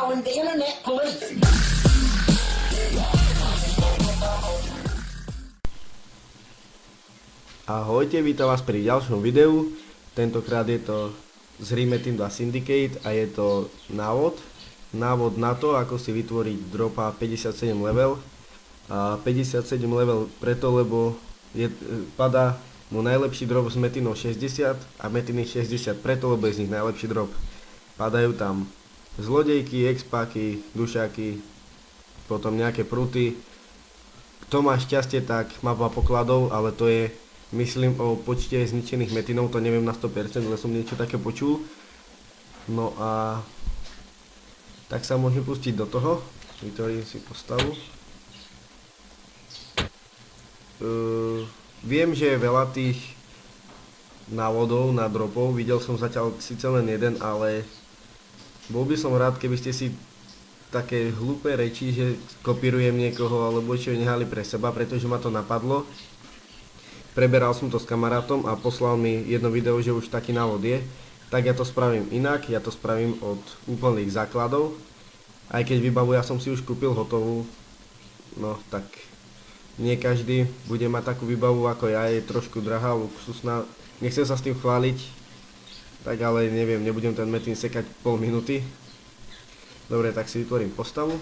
calling the internet police. Ahojte, vítam vás pri ďalšom videu. Tentokrát je to z Rime Team 2 Syndicate a je to návod na to, ako si vytvoriť dropa 57 level. A 57 level preto, lebo padá mu najlepší drop s metinou 60 a metiny 60 preto, lebo je z nich najlepší drop. Padajú tam zlodejky, expáky, dušáky, potom nejaké pruty. Kto má šťastie, tak mapa pokladov, ale to je, myslím, o počte zničených metinov, to neviem na 100%, ale som niečo také počul. No a tak sa môžem pustiť do toho, vytvorím si postavu. Viem, že je veľa tých návodov na dropov, videl som zatiaľ síce len jeden, ale bol by som rád, keby ste si také hlúpe reči, že kopírujem niekoho alebo čo nehali pre seba, pretože ma to napadlo. Preberal som to s kamarátom a poslal mi jedno video, že už taký návod je. Tak ja to spravím inak, ja to spravím od úplných základov. Aj keď výbavu ja som si už kúpil hotovú, no tak nie každý bude mať takú výbavu ako ja, je trošku drahá, luxusná. Nechcem sa s tým chváliť, tak ale neviem, nebudem ten metin sekať pol minúty. Dobre, tak si vytvorím postavu.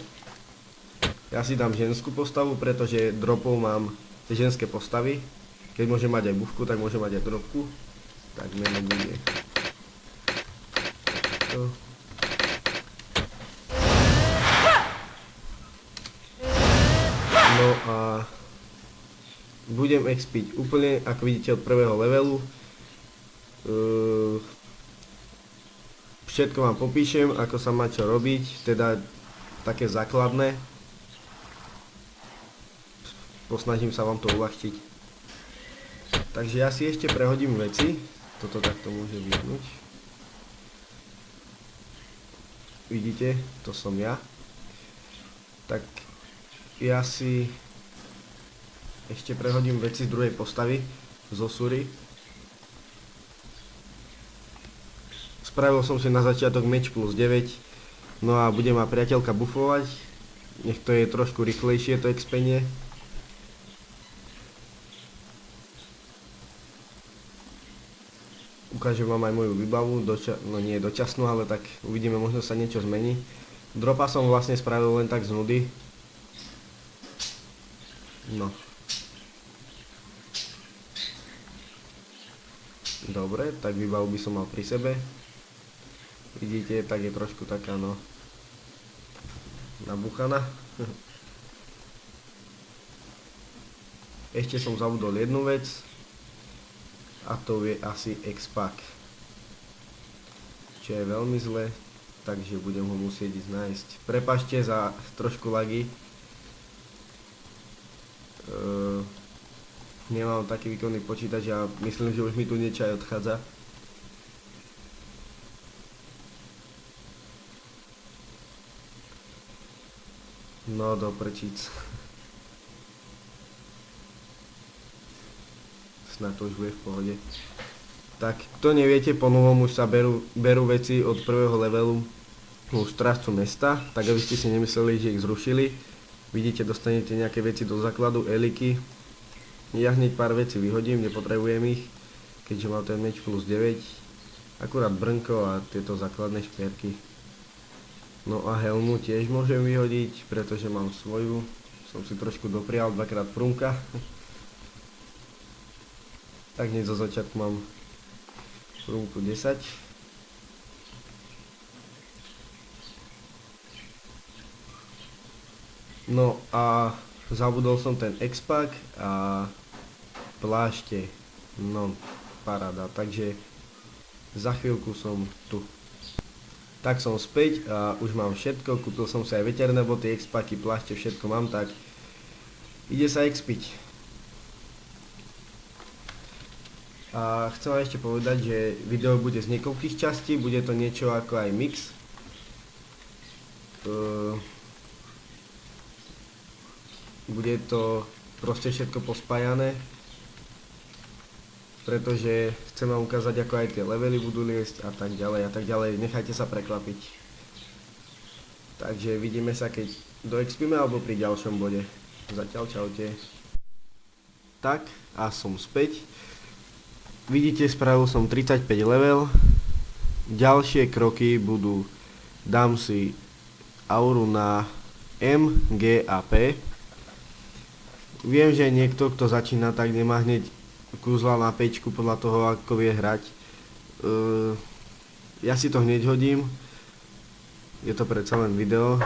Ja si dám ženskú postavu, pretože dropov mám ženské postavy. Keď môže mať aj bufku, tak môže mať aj dropku. Tak meno bude to. No a budem expiť úplne, ako vidíte, od prvého levelu. Všetko vám popíšem, ako sa má čo robiť, teda také základné. Posnažím sa vám to uľahčiť. Takže ja si ešte prehodím veci. Toto takto môže vyhnúť. Vidíte, to som ja. Tak ja si ešte prehodím veci z druhej postavy, zo Sury. Spravil som si na začiatok meč plus 9. No a bude ma priateľka bufovať. Nech to je trošku rýchlejšie to expenie. Ukážem vám aj moju výbavu, no nie dočasnú, ale tak uvidíme, možno sa niečo zmení. Dropa som vlastne spravil len tak z nudy. No. Dobre, tak výbavu by som mal pri sebe. Vidíte, tak je trošku taká, no, nabuchaná. Ešte som zabudol jednu vec. A to je asi expak. Čo je veľmi zle, takže budem ho musieť ísť nájsť. Prepáčte za trošku lagy. Nemám taký výkonný počítač a myslím, že už mi tu niečo aj odchádza. No do prčíc. Snad to už bude v pohode. Tak, kto neviete, po novom už sa berú veci od prvého levelu u strážcu mesta, tak aby ste si nemysleli, že ich zrušili. Vidíte, dostanete nejaké veci do základu, eliky. Ja hneď pár vecí vyhodím, nepotrebujem ich, keďže mám ten meč plus 9. Akurát brnko a tieto základné šperky. No a helmu tiež môžem vyhodiť, pretože mám svoju. Som si trošku doprial, dvakrát prunka. Tak hneď zo začiatku mám prúmku 10. No a zabudol som ten expak a plášte. No, paráda, takže za chvíľku som tu. Tak som späť a už mám všetko, kúpil som si aj veterné boty, expaky, plášte, všetko mám, tak ide sa expiť. A chcem vám ešte povedať, že video bude z niekoľkých častí, bude to niečo ako aj mix. Bude to proste všetko pospájané, pretože chcem vám ukázať, ako aj tie levely budú liesť a tak ďalej a tak ďalej. Nechajte sa prekvapiť. Takže vidíme sa, keď doexpíme alebo pri ďalšom bode. Zatiaľ čaute. Tak a som späť. Vidíte, spravil som 35 level. Ďalšie kroky budú, dám si auru na M, G a P. Viem, že niekto, kto začína, tak nemá hneď kúzla na pečku podľa toho, ako vie hrať. Ja si to hneď hodím. Je to predsa len video.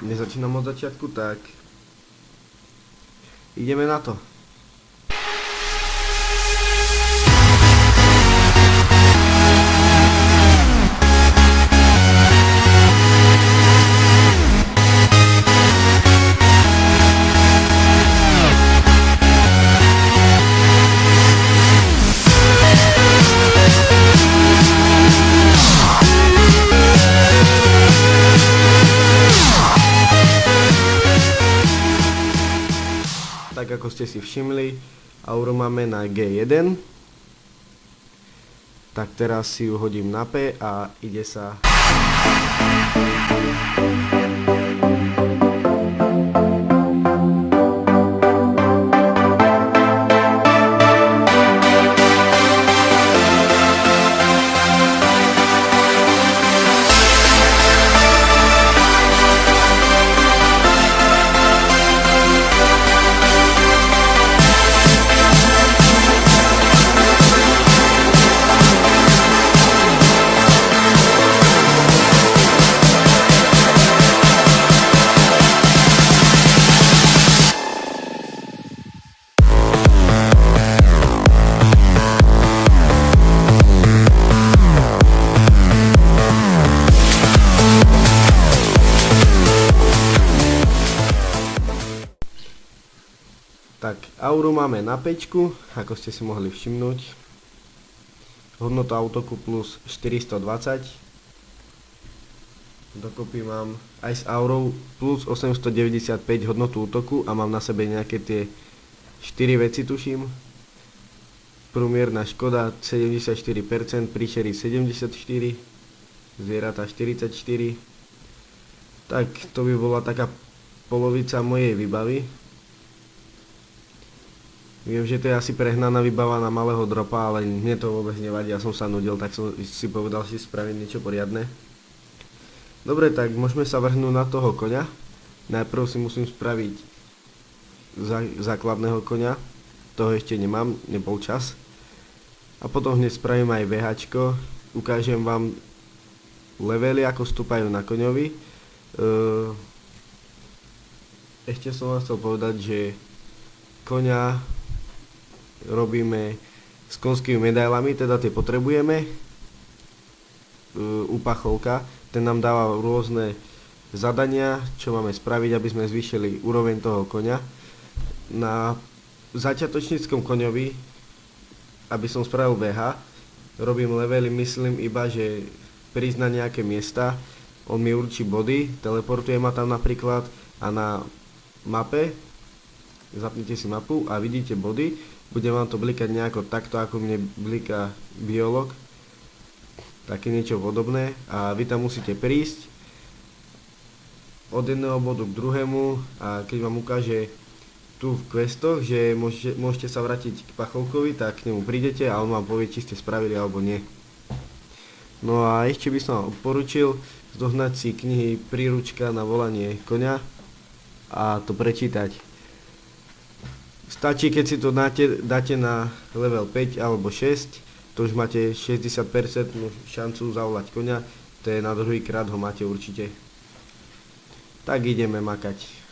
Nezačínam od začiatku, tak ideme na to. Tak ako ste si všimli, auru máme na G1. Tak teraz si ju hodím na P a ide sa. Tak, auru máme na pečku, ako ste si mohli všimnúť. Hodnota autoku plus 420. Dokopy mám aj s aurou plus 895 hodnotu útoku a mám na sebe nejaké tie 4 veci, tuším. Průmierna škoda 74%, príšery 74%, zvieratá 44%. Tak, to by bola taká polovica mojej výbavy. Viem, že to je asi prehnaná výbava na malého dropa, ale mne to vôbec nevadí, ja som sa nudil, tak som si povedal si spraviť niečo poriadne. Dobre, tak môžeme sa vrhnúť na toho koňa. Najprv si musím spraviť základného koňa, toho ešte nemám, nebol čas. A potom hneď spravím aj VHčko, ukážem vám levely, ako stúpajú na koňovi. Ešte som vám chcel povedať, že koňa robíme s konskými medailami, teda tie potrebujeme. U pacholka, ten nám dáva rôzne zadania, čo máme spraviť, aby sme zvýšili úroveň toho koňa. Na začiatočníckom koňovi, aby som spravil VH, robím levely, myslím iba, že prísť na nejaké miesta, on mi určí body, teleportuje ma tam napríklad a na mape, zapnite si mapu a vidíte body, bude vám to blikať nejako takto, ako mne bliká biolog, také niečo podobné a vy tam musíte prísť od jedného bodu k druhému a keď vám ukáže tu v questoch, že môžete sa vrátiť k pacholkovi, tak k nemu prídete a on vám povie, či ste spravili alebo nie. No a ešte by som vám odporučil zohnať si knihy Príručka na volanie koňa a to prečítať. Stačí, keď si to dáte na level 5 alebo 6, to už máte 60% šancu zavolať koňa, to je na druhý krát ho máte určite. Tak ideme makať.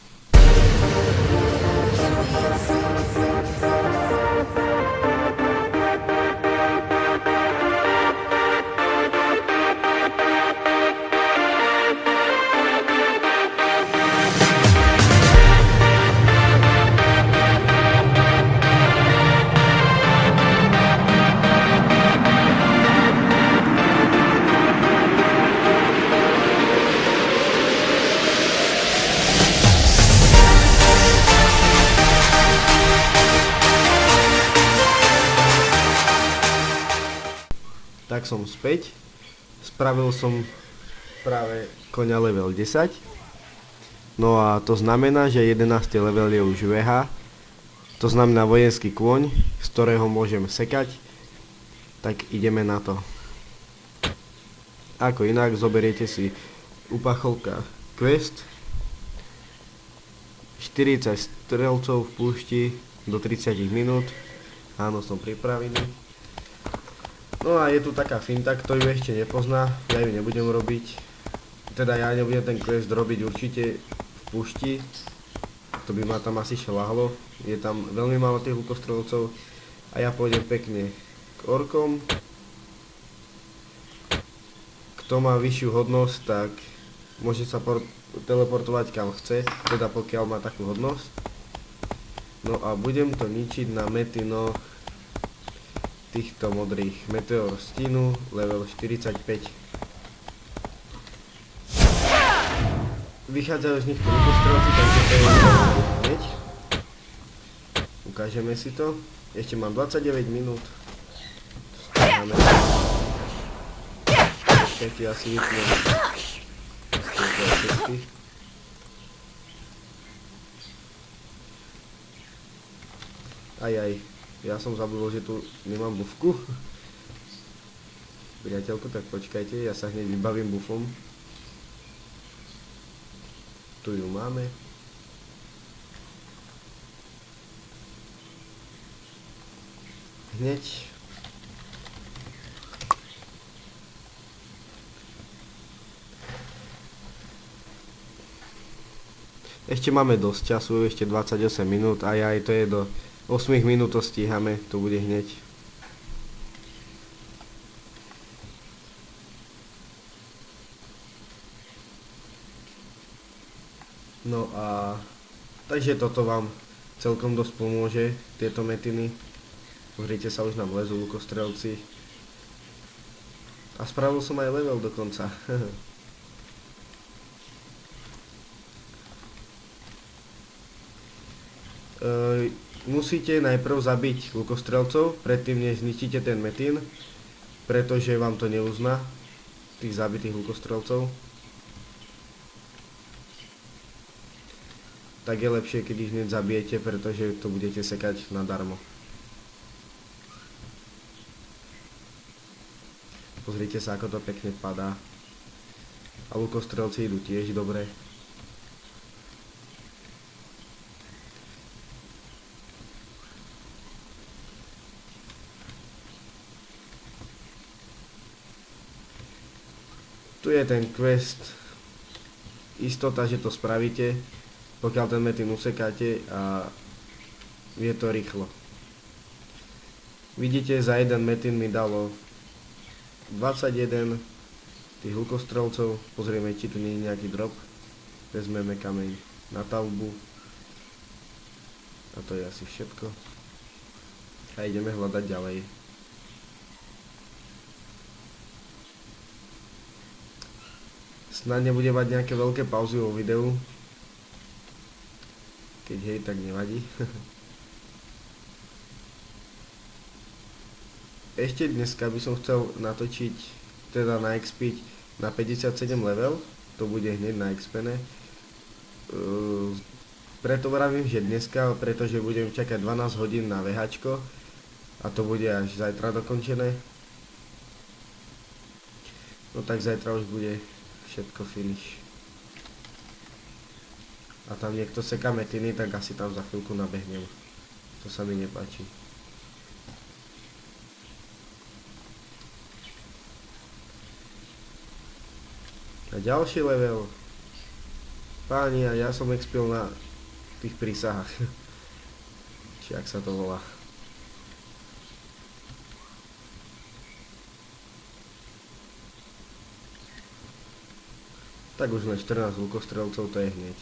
Tak som späť, spravil som práve koňa level 10. No a to znamená, že 11. level je už VH. To znamená vojenský kôň, z ktorého môžem sekať. Tak ideme na to. Ako inak, zoberiete si u pacholka quest. 40 strelcov v púšti do 30 minút. Áno, som pripravený. No a je tu taká finta, kto ju ešte nepozná, ja ju nebudem robiť. Teda ja nebudem ten quest robiť určite v púšti. To by ma tam asi šľahlo. Je tam veľmi málo tých lukostrelcov. A ja pôjdem pekne k orkom. Kto má vyššiu hodnosť, tak môže sa teleportovať kam chce, teda pokiaľ má takú hodnosť. No a budem to ničiť na metinoch týchto modrých. Meteor stínu, level 45. Vychádzajú z nich lukostrelci, takže to je hneď. Ukážeme si to. Ešte mám 29 minút. Stíhame. Počkajte, ja si vypnem tieto efekty. Ajaj, ja som zabudol, že tu nemám bufku. Priateľko, tak počkajte, ja sa hneď vybavím bufom. Tu ju máme. Hneď. Ešte máme dosť času, ešte 28 minút, aj to je do 8 minút to stíhame, to bude hneď. No a takže toto vám celkom dosť pomôže, tieto metiny. Pozrite sa, už nám lezú lukostrelci. A spravil som aj level dokonca. Musíte najprv zabiť lukostrelcov, predtým než zničíte ten metín, pretože vám to neuzná, tých zabitých lukostrelcov. Tak je lepšie, keď ich hneď zabijete, pretože to budete sekať nadarmo. Pozrite sa, ako to pekne padá. A lukostrelci idú tiež dobre. Tu je ten quest, istota, že to spravíte, pokiaľ ten metín usekáte a je to rýchlo. Vidíte, za jeden metín mi dalo 21 tých lukostrelcov, pozrieme, či tu nie je nejaký drop, vezmeme kameň na talbu a to je asi všetko a ideme hľadať ďalej. Snad nebude mať nejaké veľké pauzy vo videu. Keď hej, tak nevadí. Ešte dneska by som chcel natočiť, teda na XP na 57 level. To bude hneď na XP-ne. Preto vravím, že dneska, pretože budem čakať 12 hodín na VHčko. A to bude až zajtra dokončené. No tak zajtra už bude všetko finish. A tam niekto seká metiny, tak asi tam za chvíľku nabehnem. To sa mi nepáči. A ďalší level. Páni, a ja som expil na tých prísahách. Či ak sa to volá. Tak už na 14 lukostrelcov, to je hneď.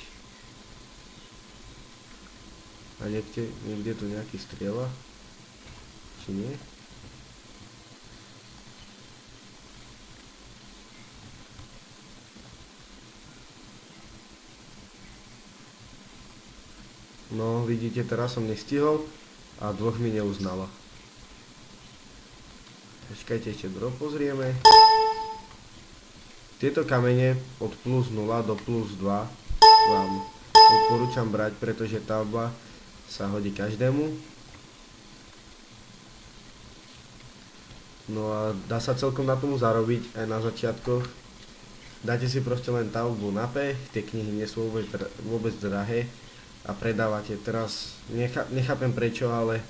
A niekde tu nejaký strieľa? Či nie? No, vidíte, teraz som nestihol a dvoch mi neuznala. Počkajte, ešte drop pozrieme. Tieto kamene od plus 0 do plus 2 vám odporúčam brať, pretože stavba sa hodí každému. No a dá sa celkom na tomu zarobiť aj na začiatkoch. Dáte si proste len stavbu na P, tie knihy nie sú vôbec drahé a predávate. Teraz nechápem prečo, ale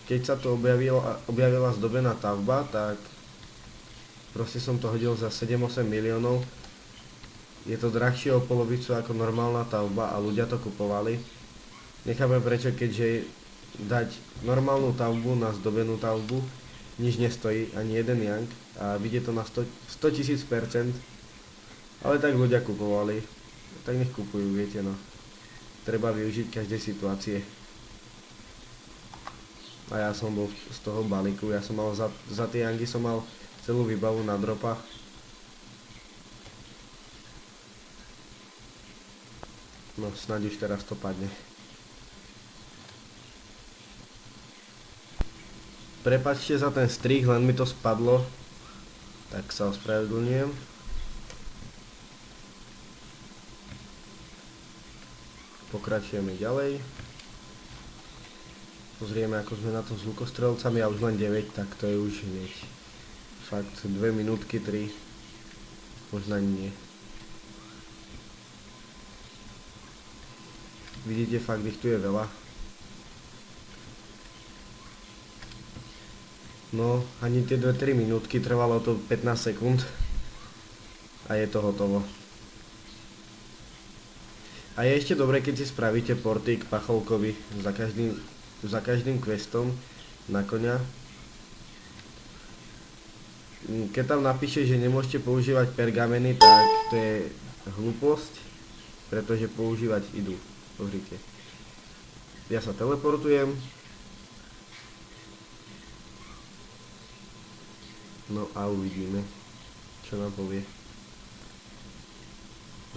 keď sa to objavila zdobená stavba, tak proste som to hodil za 7-8 miliónov. Je to drahšie o polovicu ako normálna stavba a ľudia to kupovali. Nechápem prečo, keďže dať normálnu stavbu na zdobenú stavbu nič nestojí, ani jeden jank a vidie to na 100 000%. Ale tak ľudia kupovali, tak nech kupujú, viete no. Treba využiť každej situácie. A ja som bol z toho balíku, ja som mal za tie janky som mal celú výbavu na dropa. No snáď už teraz to padne. Prepáčte za ten strih, len mi to spadlo, tak sa ospravedlňujem. Pokračujeme ďalej. Pozrieme, ako sme na tom s lukostrelcami a už len 9, tak to je už hneď. Fakt 2 minútky, 3, možno ani nie. Vidíte, fakt ich tu je veľa. No, ani tie 2-3 minútky, trvalo to 15 sekúnd a je to hotovo. A je ešte dobré, keď si spravíte porty k pacholkovi za každým questom na koňa. Keď tam napíše, že nemôžete používať pergameny, tak to je hlúposť, pretože používať idú. Pozrite. Ja sa teleportujem. No a uvidíme, čo nám povie.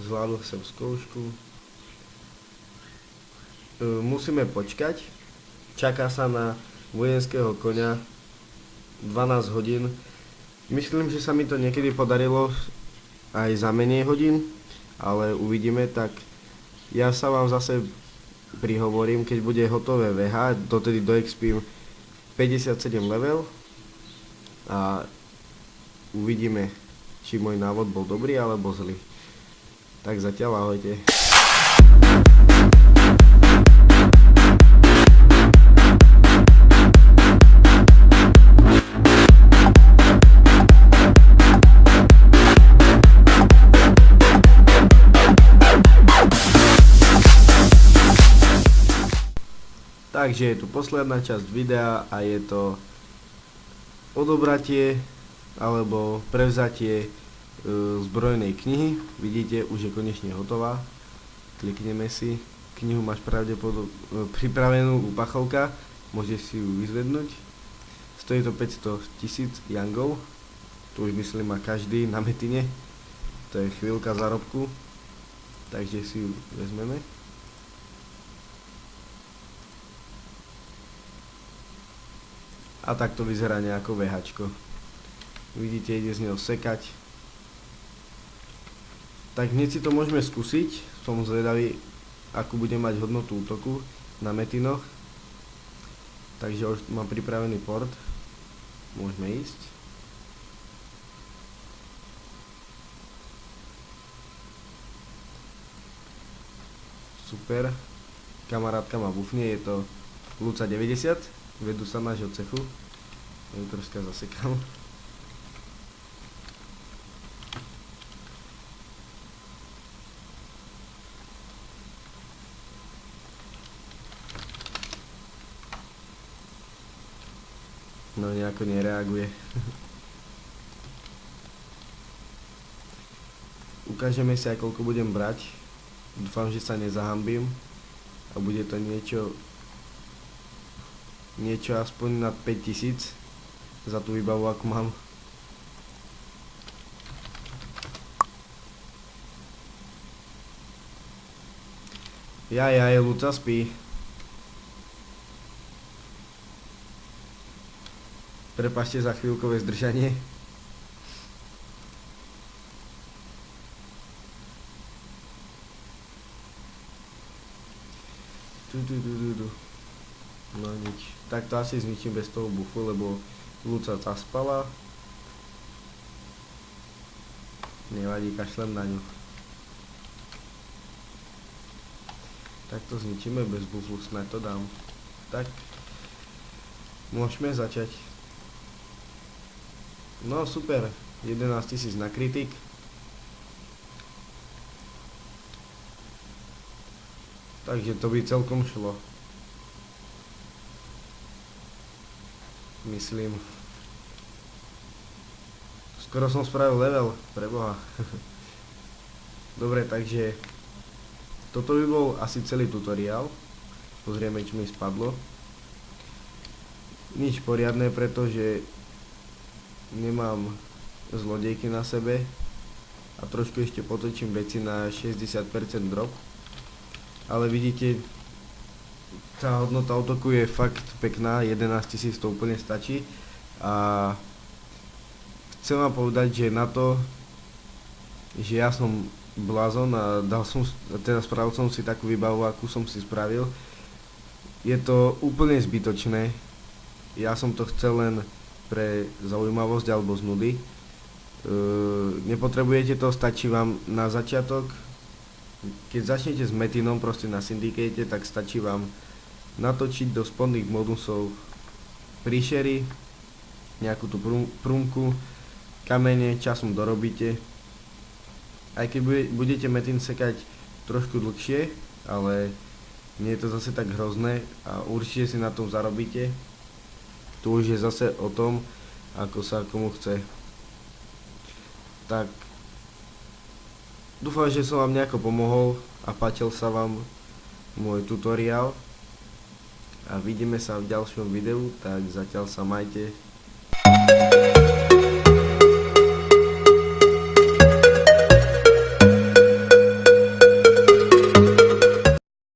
Zvládol som skúšku. Musíme počkať. Čaká sa na vojenského koňa 12 hodín. Myslím, že sa mi to niekedy podarilo aj za menej hodín, ale uvidíme, tak ja sa vám zase prihovorím, keď bude hotové VH, dotedy doexpím 57 level a uvidíme, či môj návod bol dobrý alebo zlý. Tak zatiaľ ahojte. Takže je tu posledná časť videa a je to odobratie alebo prevzatie zbrojnej knihy. Vidíte, už je konečne hotová. Klikneme si. Knihu máš pravdepodobne pripravenú u pacholka. Môžeš si ju vyzvednúť. Stojí to 500 000 jangov. Tu už myslím má každý na metine. To je chvíľka zárobku. Takže si ju vezmeme. A takto vyzerá nejako VHčko. Vidíte, ide z neho sekať. Tak hneď si to môžeme skúsiť. Som zvedavý, akú bude mať hodnotu útoku na metinoch. Takže už mám pripravený port. Môžeme ísť. Super. Kamarátka ma bufne, je to Luca 90. Vedú sa nášho cechu. Ja ju troška zasekám. No nejako nereaguje. Ukážeme si aj koľko budem brať. Dúfam, že sa nezahambím. A bude to niečo aspoň nad 5000 za tú výbavu, akú mám. Jaj, Luca spí. Prepáčte za chvíľkové zdržanie. Tu. No nič. Tak to asi zničím bez toho bufu, lebo Luca zaspala. Nevadí, kašlem na ňu. Tak to zničíme bez bufu, snad to dám. Tak. Môžeme začať. No super, 11 000 na kritik. Takže to by celkom šlo. Myslím. Skoro som spravil level, preboha. Dobre, takže toto by bol asi celý tutoriál. Pozrieme, čo mi spadlo. Nič poriadne, pretože nemám zlodejky na sebe a trošku ešte potočím veci na 60% drop. Ale vidíte, tá hodnota útoku je fakt pekná, 11 000 to úplne stačí. A chcem vám povedať, že na to, že ja som blázon a spravil som si takú výbavu, akú som si spravil, je to úplne zbytočné. Ja som to chcel len pre zaujímavosť alebo z nudy. Nepotrebujete to, stačí vám na začiatok. Keď začnete s Metinom proste na Syndicate, tak stačí vám natočiť do spodných modusov príšery, nejakú tú prúmku, kamene, časom dorobíte. Aj keď budete Metin sekať trošku dlhšie, ale nie je to zase tak hrozné a určite si na tom zarobíte. Tu už je zase o tom, ako sa komu chce. Tak dúfam, že som vám nejako pomohol a páčil sa vám môj tutoriál a vidíme sa v ďalšom videu, tak zatiaľ sa majte.